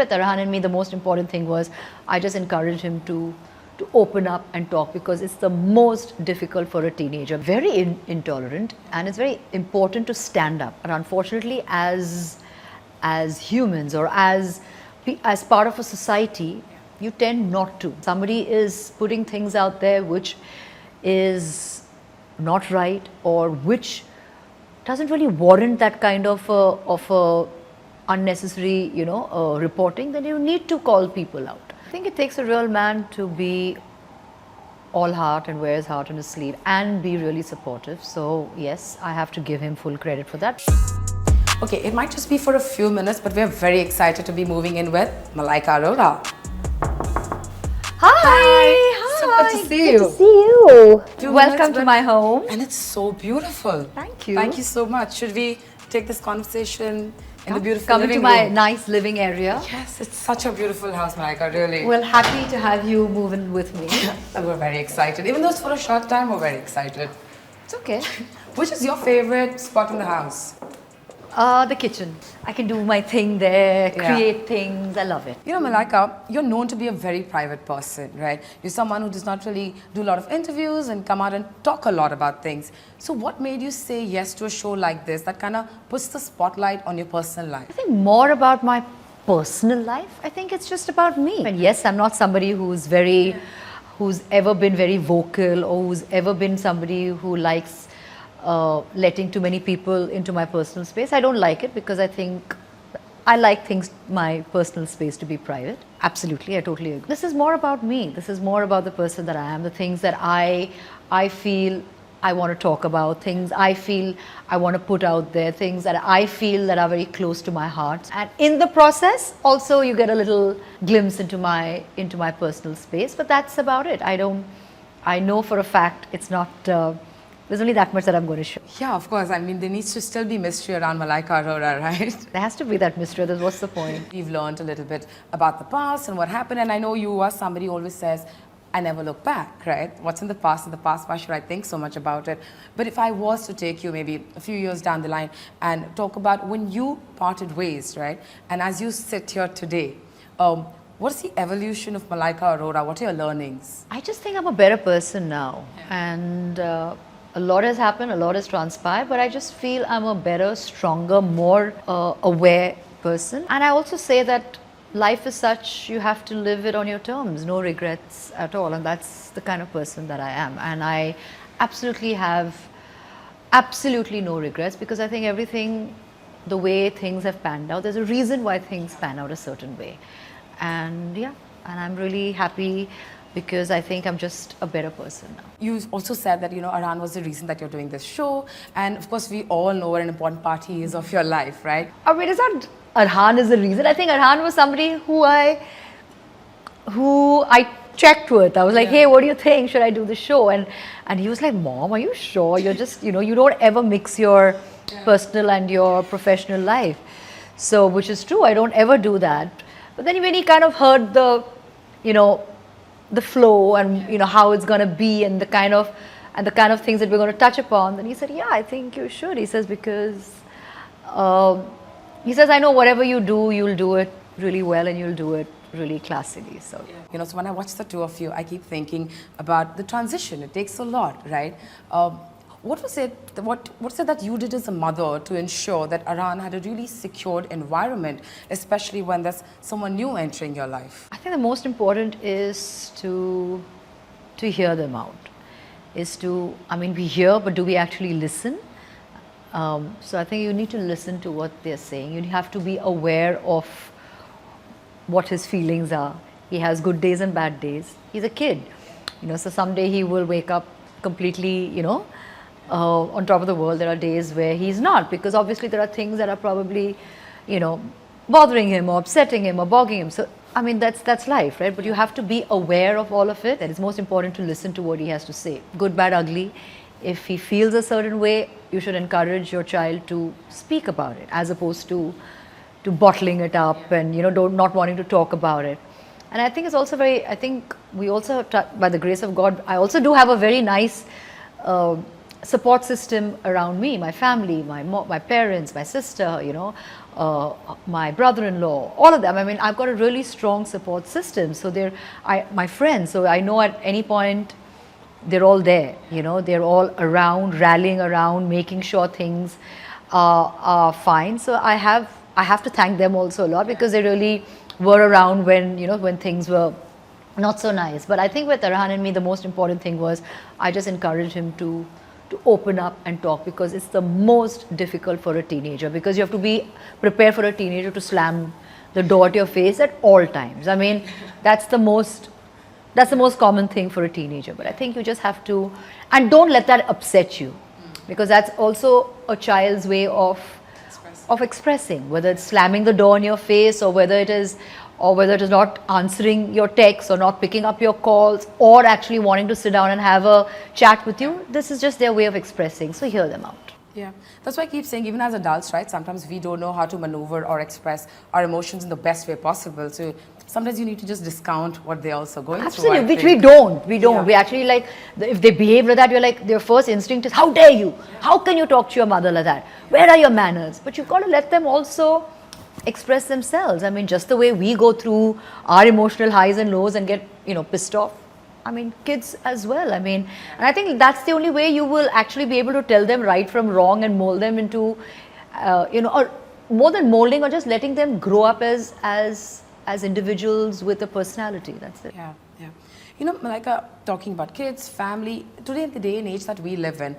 with Arhan and me, the most important thing was I just encouraged him to open up and talk, because it's the most difficult for a teenager. Very intolerant, and it's very important to stand up. And unfortunately, as humans or as part of a society, you tend not to. Somebody is putting things out there which is not right, or which doesn't really warrant that kind of unnecessary, reporting, then you need to call people out. I think it takes a real man to be all heart and wear his heart on his sleeve and be really supportive. So yes, I have to give him full credit for that. Okay, it might just be for a few minutes, but we're very excited to be moving in with Maliaka Arora. Hi! So good to see you. Good to see you. Welcome Minutes, to my home. And it's so beautiful. Thank you. Thank you so much. Should we take this conversation in the beautiful Come living into my room? nice living area. Yes, it's such a beautiful house, Malaika, really. Well, happy to have you move in with me. We're very excited. Even though it's for a short time, we're very excited. It's okay. Which is your favorite spot in the house? The kitchen. I can do my thing there, Yeah. create things. I love it. You know, Malaika, you're known to be a very private person, right? You're someone who does not really do a lot of interviews and come out and talk a lot about things. So what made you say yes to a show like this that kind of puts the spotlight on your personal life? I think more about my personal life. I think it's just about me. And yes, I'm not somebody who's ever been very vocal, or who's ever been somebody who likes letting too many people into my personal space. I don't like it, because I like my personal space to be private. Absolutely, I totally agree. This is more about me. This is more about the person that I am, the things that I feel I want to talk about, things I feel I want to put out there, things that I feel that are very close to my heart. And in the process, also you get a little glimpse into my personal space, but that's about it. I know for a fact it's not, there's only that much that I'm going to show. Yeah, of course. I mean, there needs to still be mystery around Maliaka Arora, right? There has to be that mystery, otherwise what's the point? We've learned a little bit about the past and what happened, and I know you are somebody who always says, I never look back, right? What's in the past, why should I think so much about it? But if I was to take you maybe a few years down the line and talk about when you parted ways, right? And as you sit here today, what's the evolution of Maliaka Arora? What are your learnings? I just think I'm a better person now. And a lot has happened, a lot has transpired, but I just feel I'm a better, stronger, more aware person. And I also say that life is such, you have to live it on your terms, no regrets at all. And that's the kind of person that I am. And I absolutely have no regrets, because I think everything, the way things have panned out, there's a reason why things pan out a certain way. And yeah, and I'm really happy, because I think I'm just a better person now. You also said that, Arhan was the reason that you're doing this show. And of course, we all know what an important part he is of your life, right? I mean, it's not Arhan is the reason. I think Arhan was somebody who I checked with. I was like, hey, what do you think? Should I do the show? And he was like, Mom, are you sure? You're just, you don't ever mix your personal and your professional life. So, which is true. I don't ever do that. But then when he kind of heard the flow and how it's going to be and the kind of things that we're going to touch upon, then he said, yeah, I think you should. He says, because he says, I know whatever you do, you'll do it really well and you'll do it really classily. So so when I watch the two of you, I keep thinking about the transition. It takes a lot, right? What was it that you did as a mother to ensure that Arhan had a really secured environment, especially when there's someone new entering your life? I think the most important is to hear them out. We hear, but do we actually listen? So I think you need to listen to what they're saying. You have to be aware of what his feelings are. He has good days and bad days. He's a kid, so someday he will wake up completely, on top of the world. There are days where he's not, because obviously there are things that are probably, bothering him or upsetting him or bogging him. So, that's life, right? But you have to be aware of all of it. And it's most important to listen to what he has to say. Good, bad, ugly. If he feels a certain way, you should encourage your child to speak about it, as opposed to bottling it up and, not wanting to talk about it. And I think it's also by the grace of God, I also do have a very nice support system around me, my family, my parents, my sister, my brother-in-law, all of them. I mean, I've got a really strong support system. So my friends, so I know at any point they're all there, they're all around, rallying around, making sure things are fine. So I have to thank them also a lot, because they really were around when things were not so nice. But I think with Arhan and me, the most important thing was I just encouraged him to open up and talk, because it's the most difficult for a teenager, because you have to be prepared for a teenager to slam the door to your face at all times. I mean, that's the most common thing for a teenager. But I think you just have to, and don't let that upset you, because that's also a child's way of expressing, whether it's slamming the door in your face, or whether it is not answering your texts, or not picking up your calls, or actually wanting to sit down and have a chat with you. This is just their way of expressing, so hear them out. Yeah, that's why I keep saying, even as adults, right, sometimes we don't know how to maneuver or express our emotions in the best way possible. So sometimes you need to just discount what they're also going through. Absolutely, which we don't. Yeah. We actually, like, if they behave like that, you're like, their first instinct is, how dare you? How can you talk to your mother like that? Where are your manners? But you've got to let them also express themselves. I mean, just the way we go through our emotional highs and lows and get, pissed off. I mean, kids as well. I mean, and I think that's the only way you will actually be able to tell them right from wrong and mold them into, or more than molding, or just letting them grow up as individuals with a personality. That's it. Yeah, yeah. Malaika, talking about kids, family, today in the day and age that we live in,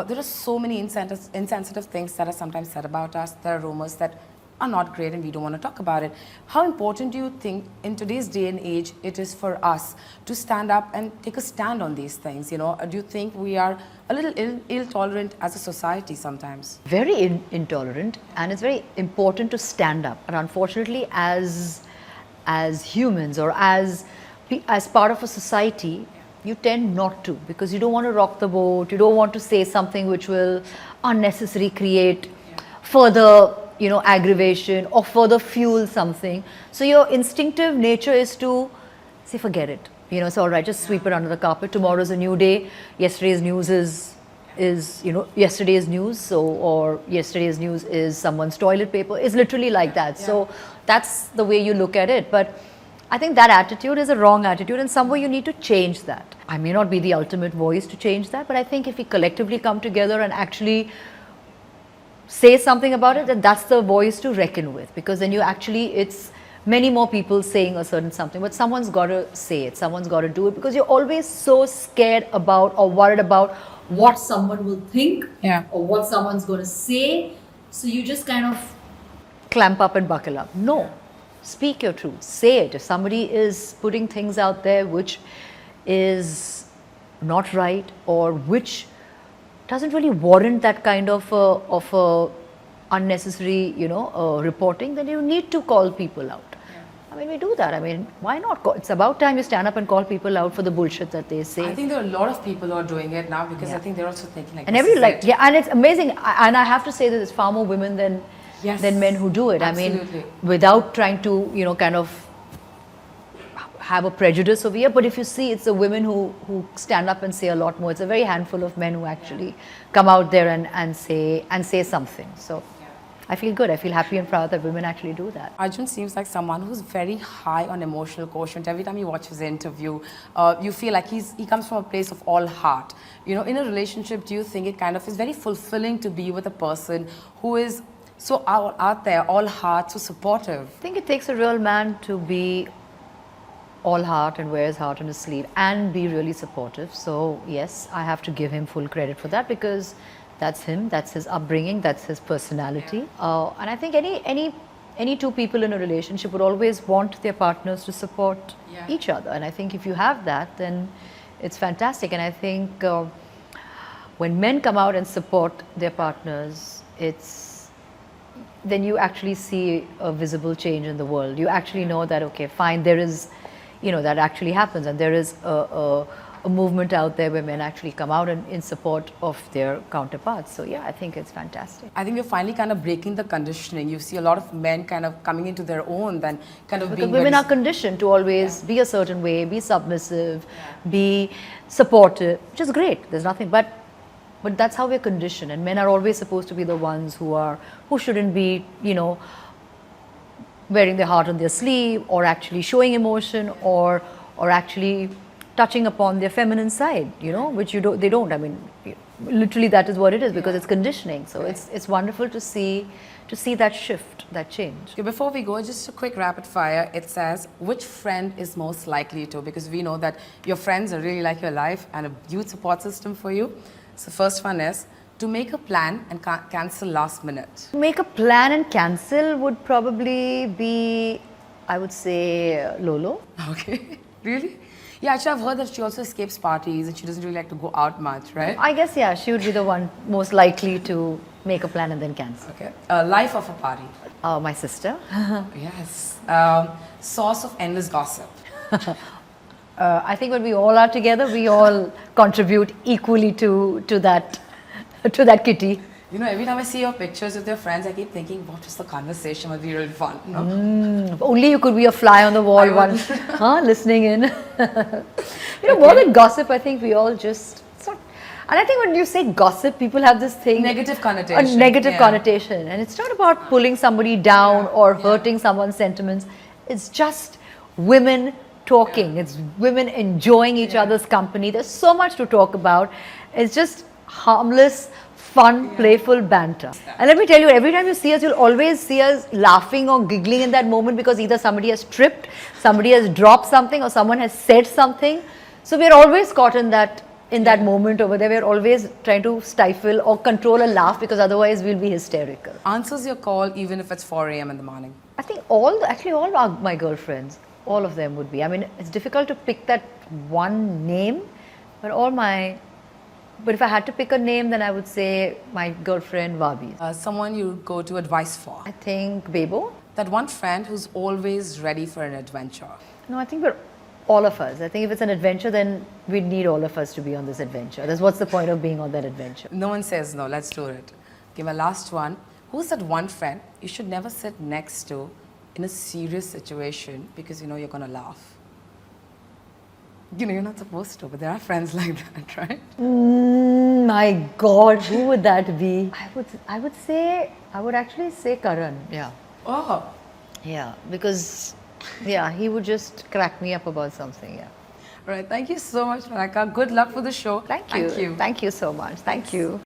there are so many insensitive things that are sometimes said about us. There are rumors that are not great and we don't want to talk about it. How important do you think in today's day and age it is for us to stand up and take a stand on these things? Do you think we are a little ill-tolerant as a society sometimes? Very intolerant, and it's very important to stand up. And unfortunately, as humans, or as part of a society, you tend not to, because you don't want to rock the boat, you don't want to say something which will unnecessarily create further aggravation, or further fuel something. So your instinctive nature is to say, forget it. It's all right, just sweep it under the carpet. Tomorrow's a new day. Yesterday's news is yesterday's news. So, or yesterday's news is someone's toilet paper. It's literally like that. Yeah. So that's the way you look at it. But I think that attitude is a wrong attitude, and somewhere you need to change that. I may not be the ultimate voice to change that, but I think if we collectively come together and actually say something about it, then that's the voice to reckon with, because then it's many more people saying a certain something, but someone's got to say it, someone's got to do it, because you're always so scared about or worried about what someone will think, or what someone's going to say. So you just kind of clamp up and buckle up. No, speak your truth, say it. If somebody is putting things out there which is not right, or which doesn't really warrant that kind of unnecessary, reporting, then you need to call people out. Yeah. I mean, we do that. I mean, why not? It's about time you stand up and call people out for the bullshit that they say. I think there are a lot of people who are doing it now, because I think they're also thinking like, and and it's amazing. And I have to say that there's far more women than men who do it. Absolutely. I mean, without trying to, kind of have a prejudice over here, but if you see, it's the women who stand up and say a lot more. It's a very handful of men who actually come out there and say something. So I feel good. I feel happy and proud that women actually do that. Arjun seems like someone who's very high on emotional quotient. Every time you watch his interview, you feel like he comes from a place of all heart. In a relationship, do you think it kind of is very fulfilling to be with a person who is so out there, all heart, so supportive? I think it takes a real man to be all heart and wear his heart on his sleeve and be really supportive. So yes, I have to give him full credit for that, because that's him, that's his upbringing, that's his personality. And I think any two people in a relationship would always want their partners to support each other. And I think if you have that, then it's fantastic. And I think when men come out and support their partners, then you actually see a visible change in the world. You actually know that, okay, fine, there is, that actually happens, and there is a movement out there where men actually come out in support of their counterparts. So yeah, I think it's fantastic. I think we're finally kind of breaking the conditioning. You see a lot of men kind of coming into their own, then kind of because women are conditioned to always be a certain way, be submissive, be supportive, which is great. There's nothing, but But that's how we're conditioned, and men are always supposed to be the ones who shouldn't be, wearing their heart on their sleeve, or actually showing emotion, or actually touching upon their feminine side, which they don't. I mean, literally that is what it is, because it's conditioning. So it's wonderful to see that shift, that change. Okay, before we go, just a quick rapid fire. It says, which friend is most likely to, because we know that your friends are really like your life and a huge support system for you. So first one is to make a plan and cancel last minute. Make a plan and cancel would probably be, I would say, Lolo. Okay, really? Yeah, actually I've heard that she also escapes parties and she doesn't really like to go out much, right? I guess, yeah, she would be the one most likely to make a plan and then cancel. Okay. Life of a party. My sister. Yes. Source of endless gossip. I think when we all are together, we all contribute equally to that kitty. Every time I see your pictures with your friends, I keep thinking, what is the conversation? Would be real fun. No? Only you could be a fly on the wall, listening in. More than gossip, I think we all just. And I think when you say gossip, people have this thing. Negative connotation. A negative connotation. And it's not about pulling somebody down or hurting someone's sentiments. It's just women talking. It's women enjoying each other's company. There's so much to talk about. It's just harmless, fun, playful banter. And let me tell you, every time you see us, you'll always see us laughing or giggling in that moment, because either somebody has tripped, somebody has dropped something, or someone has said something. So we're always caught in that moment over there. We're always trying to stifle or control a laugh, because otherwise we'll be hysterical. Answers your call even if it's 4 a.m. in the morning. I think all my girlfriends, all of them would be. I mean, it's difficult to pick that one name, but if I had to pick a name, then I would say my girlfriend Vabi. Someone you go to advice for. I think Bebo. That one friend who's always ready for an adventure. No, I think we're all of us. I think if it's an adventure, then we'd need all of us to be on this adventure. What's the point of being on that adventure? No one says no, let's do it. Okay, my last one. Who's that one friend you should never sit next to in a serious situation, because you're going to laugh? You're not supposed to, but there are friends like that, right? My God, who would that be? I would actually say Karan. Yeah. Oh. Yeah, because he would just crack me up about something. Yeah. All right. Thank you so much, Malaika. Good luck for the show. Thank you. Thank you so much. Thank you.